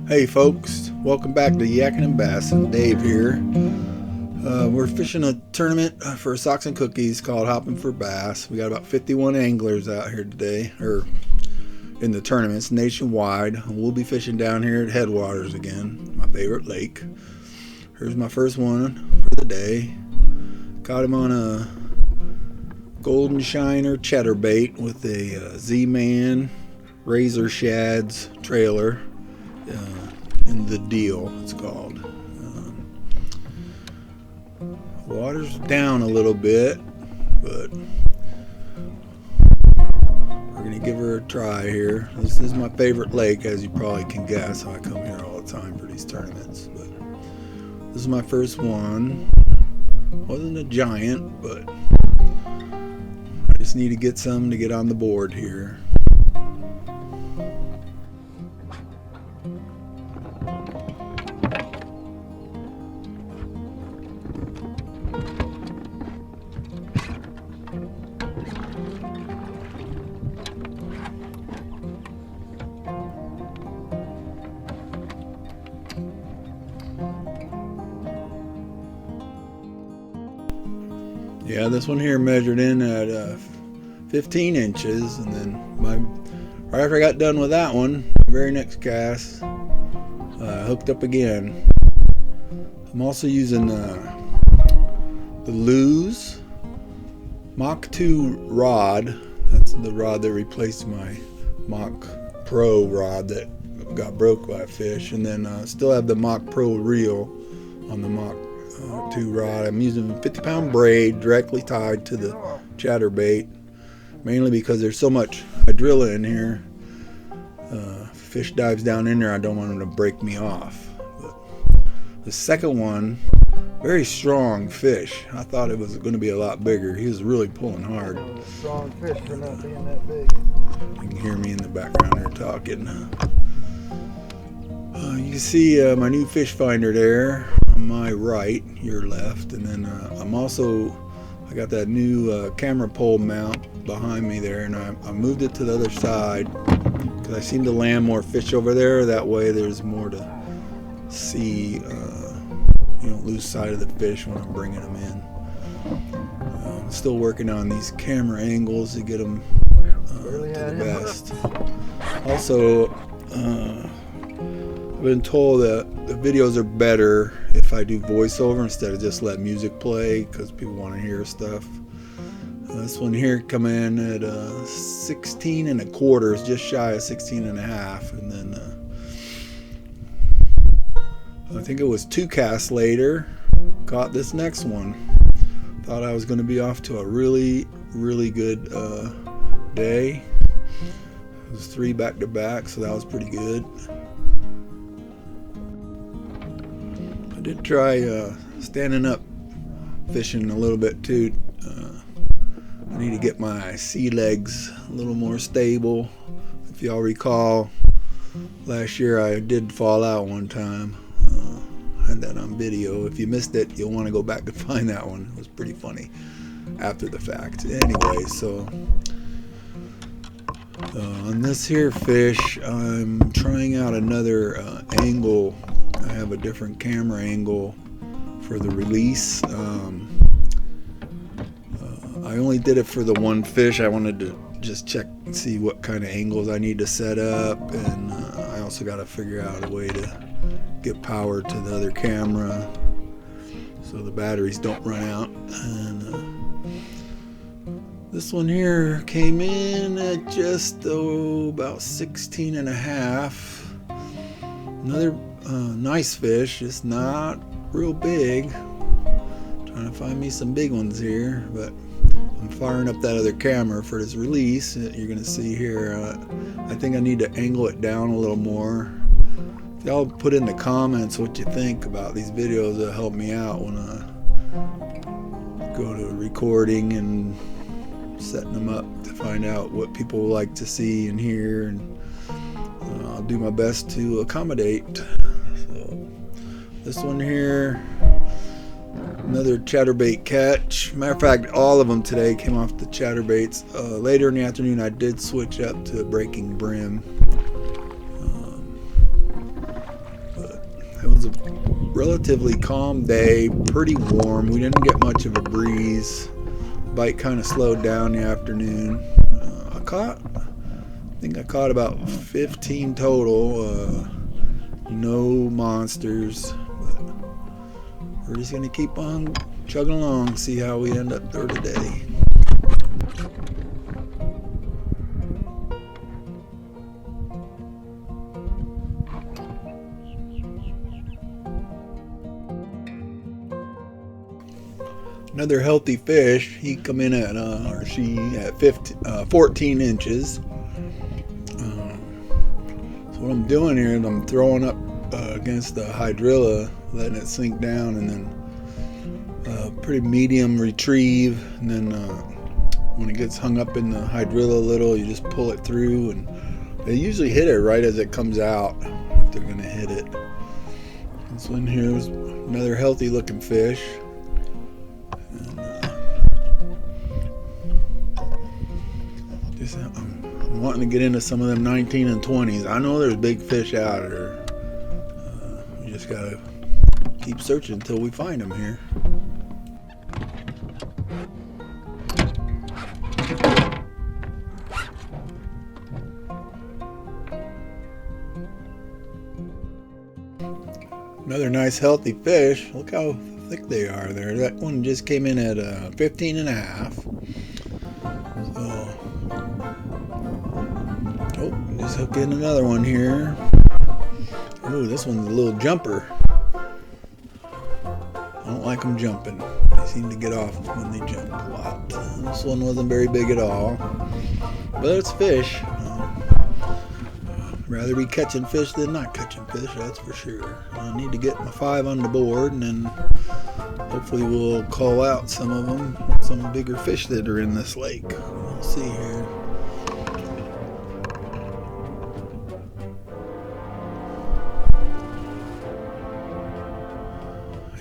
Hey folks, welcome back to Yakking and Bassin'. Dave here. We're fishing a tournament for socks and cookies called Hoppin for Bass. We got about 51 anglers out here today, or in the tournament. It's nationwide. We'll be fishing down here at Headwaters again, my favorite lake. Here's my first one for the day. Caught him on a golden shiner chatterbait with a Z-Man Razor Shads trailer. In the deal, it's called. Water's down a little bit, but we're gonna give her a try here. This is my favorite lake, as you probably can guess. I come here all the time for these tournaments, but this is my first one. Wasn't a giant, but I just need to get some to get on the board here. Yeah, this one here measured in at 15 inches, and then right after I got done with that one, the very next cast, hooked up again. I'm also using the Lew's Mach 2 rod. That's the rod that replaced my Mach Pro rod that got broke by a fish, and then still have the Mach Pro reel on the Mach 2 rod. I'm using a 50-pound braid directly tied to the chatterbait, mainly because there's so much hydrilla in here. Fish dives down in there, I don't want them to break me off. But the second one, very strong fish. I thought it was going to be a lot bigger. He was really pulling hard. Strong fish for not being that big. You can hear me in the background here talking. You can see my new fish finder there on my right, your left, and then I got that new camera pole mount behind me there, and I moved it to the other side because I seem to land more fish over there. That way there's more to see. You don't lose sight of the fish when I'm bringing them in. I'm still working on these camera angles to get them to the best. Also, I've been told that the videos are better if I do voiceover instead of just let music play, because people want to hear stuff. This one here come in at 16 and a quarter. It's just shy of 16 and a half. And then I think it was 2 casts later, caught this next one. Thought I was going to be off to a really, really good day. It was 3 back to back, so that was pretty good. I did try standing up fishing a little bit too. I need to get my sea legs a little more stable. If y'all recall, last year I did fall out one time. I had that on video. If you missed it, you'll want to go back and find that one. It was pretty funny after the fact. Anyway, so on this here fish, I'm trying out another angle. I have a different camera angle for the release. I only did it for the one fish. I wanted to just check and see what kind of angles I need to set up, and I also got to figure out a way to get power to the other camera so the batteries don't run out. And this one here came in at just about 16 and a half. Another nice fish, just not real big. Trying to find me some big ones here, but I'm firing up that other camera for this release. You're gonna see here, I think I need to angle it down a little more. Y'all put in the comments what you think about these videos. That'll help me out when I go to recording and setting them up to find out what people like to see and hear, and I'll do my best to accommodate. So this one here, another chatterbait catch. Matter of fact, all of them today came off the chatterbaits. Later in the afternoon I did switch up to breaking brim. It was a relatively calm day, pretty warm. We didn't get much of a breeze. Bite kind of slowed down in the afternoon. I think I caught about 15 total. No monsters, but we're just gonna keep on chugging along, see how we end up there today. Another healthy fish. He come in at, or she at 14 inches. So what I'm doing here is I'm throwing up against the hydrilla, letting it sink down, and then pretty medium retrieve. And then when it gets hung up in the hydrilla a little, you just pull it through, and they usually hit it right as it comes out if they're gonna hit it. This one here is another healthy looking fish. I'm wanting to get into some of them 19 and 20s. I know there's big fish out there. We just gotta keep searching until we find them here. Another nice healthy fish. Look how thick they are there. That one just came in at 15 and a half. Just hook in another one here. Ooh, this one's a little jumper. I don't like them jumping. They seem to get off when they jump a lot. This one wasn't very big at all, but it's fish. Rather be catching fish than not catching fish, that's for sure. I need to get my 5 on the board, and then hopefully we'll call out some of them, some bigger fish that are in this lake. We'll see here.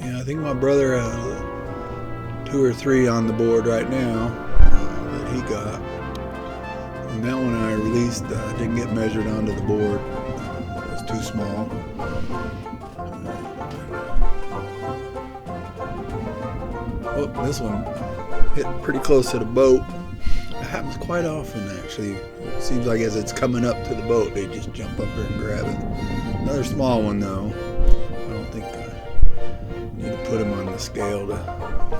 Yeah, I think my brother has 2 or 3 on the board right now that he got. And that one I released, didn't get measured onto the board. It was too small. Oh, this one hit pretty close to the boat. It happens quite often, actually. It seems like as it's coming up to the boat, they just jump up there and grab it. Another small one, though. I don't think I need to put him on the scale to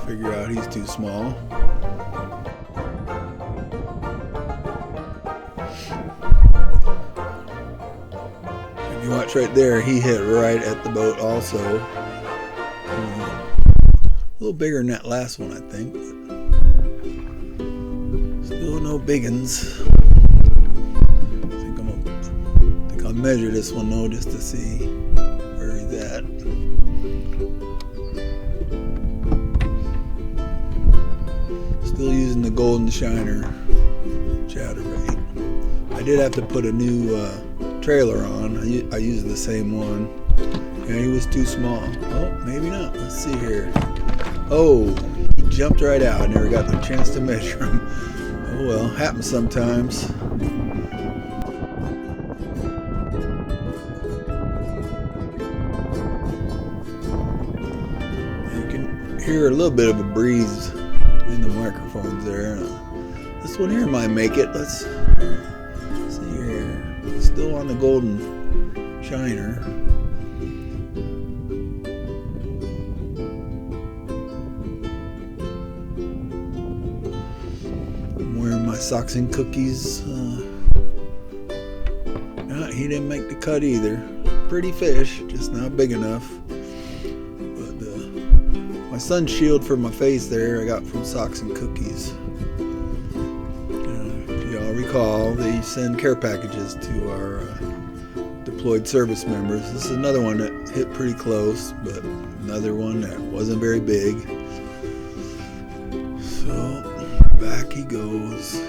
figure out he's too small. If you watch right there, he hit right at the boat also. A little bigger than that last one, I think. But still no big uns. I think I'll measure this one though, just to see where he's at. Still using the golden shiner chatterbait. I did have to put a new trailer on. I used the same one. Yeah, he was too small. Oh, maybe not. Let's see here. Oh, he jumped right out. I never got the chance to measure him. Oh well, happens sometimes. You can hear a little bit of a breeze in the microphones there. This one here might make it. Let's see here. Still on the golden shiner. My socks and cookies. He didn't make the cut either. Pretty fish, just not big enough. But my sun's shield for my face there I got from Socks and Cookies. If y'all recall, they send care packages to our deployed service members. This is another one that hit pretty close, but another one that wasn't very big. So back he goes.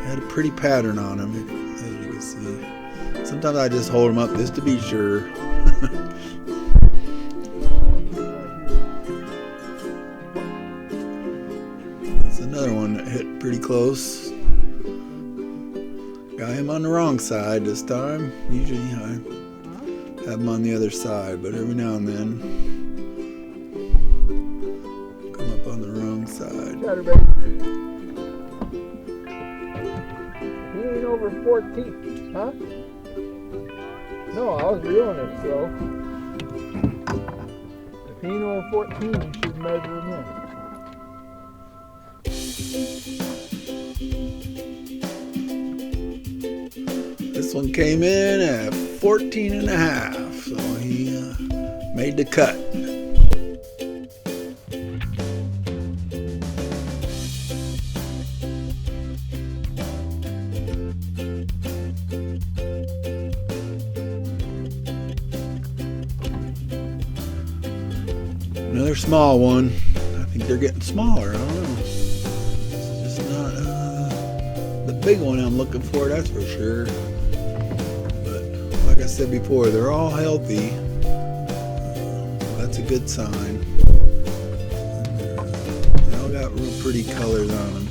Had a pretty pattern on him, as you can see. Sometimes I just hold him up just to be sure. That's another one that hit pretty close. Got him on the wrong side this time. Usually I have them on the other side, but every now and then come up on the wrong side. Chatterbait. He ain't over 14, huh? No, I was reeling it, so if he ain't over 14, you should measure him in. This one came in at 14 and a half, so he made the cut. Another small one. I think they're getting smaller. I don't know. It's just not the big one I'm looking for, that's for sure. But like I said before, they're all healthy. That's a good sign. They all got real pretty colors on them.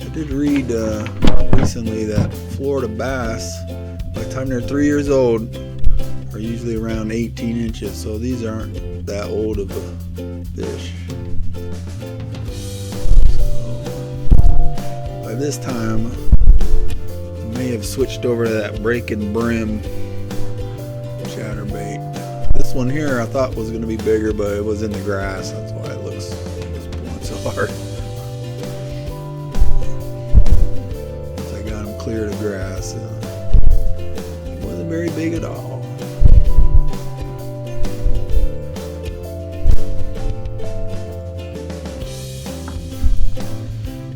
I did read recently that Florida bass, by the time they're 3 years old, are usually around 18 inches. So these aren't that old of a fish. So by this time, I may have switched over to that break and brim chatterbait. This one here I thought was going to be bigger, but it was in the grass. That's why it was pulling so hard. Once I got him clear of the grass, it wasn't very big at all.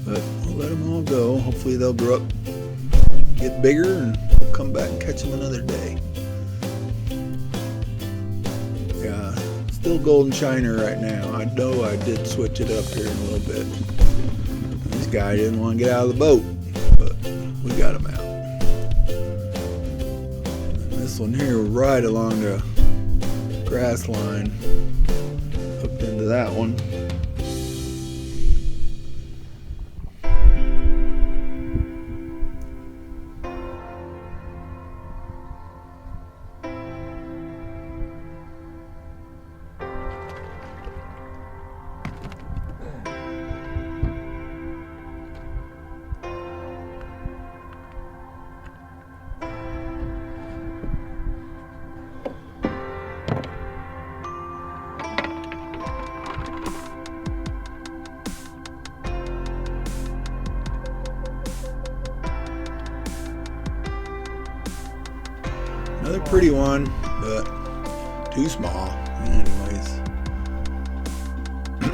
But we'll let them all go. Hopefully they'll grow up, get bigger, and we'll come back and catch them another day. Yeah, still golden shiner right now. I know I did switch it up here in a little bit. This guy didn't want to get out of the boat, but we got him out. And this one here right along the grass line, hooked into that one. Another pretty one, but too small. Anyways. You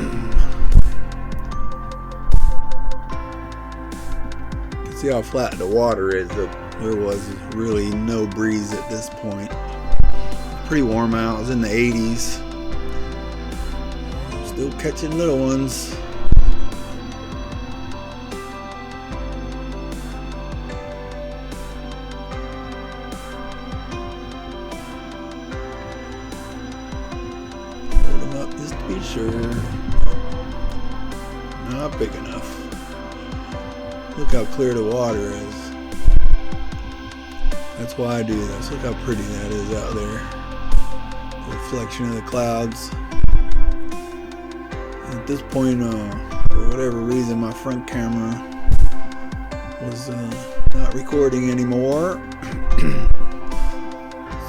can see how flat the water is. There was really no breeze at this point. Pretty warm out. It was in the 80s. Still catching little ones. Just to be sure. Not big enough. Look how clear the water is. That's why I do this. Look how pretty that is out there. The reflection of the clouds. At this point, for whatever reason, my front camera was not recording anymore.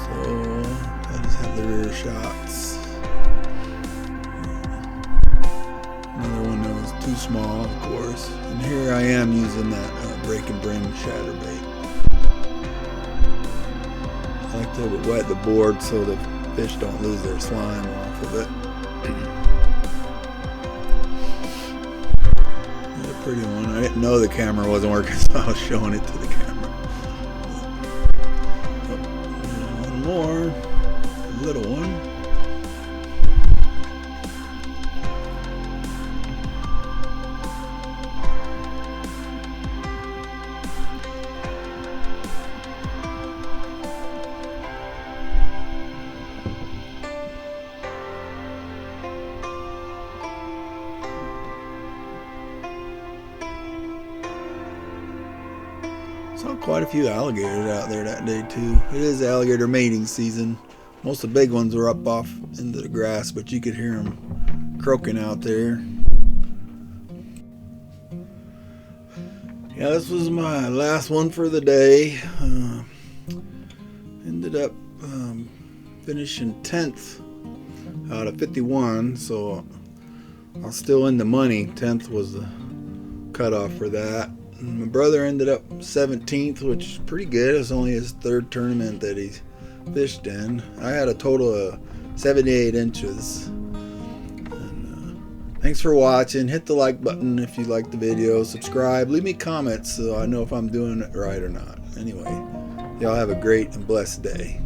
So I just have the rear shots. Too small, of course. And here I am using that break and brim chatterbait. I like to wet the board so the fish don't lose their slime off of it. Another pretty one. I didn't know the camera wasn't working, so I was showing it to the camera. Oh, one more. A little one. Saw quite a few alligators out there that day too. It is alligator mating season. Most of the big ones were up off into the grass, but you could hear them croaking out there. Yeah, this was my last one for the day. Ended up finishing 10th out of 51, so I was still in the money. 10th was the cutoff for that. And my brother ended up 17th, which is pretty good. It was only his third tournament that he fished in. I had a total of 78 inches. Thanks for watching. Hit the like button if you like the video. Subscribe. Leave me comments so I know if I'm doing it right or not. Anyway, y'all have a great and blessed day.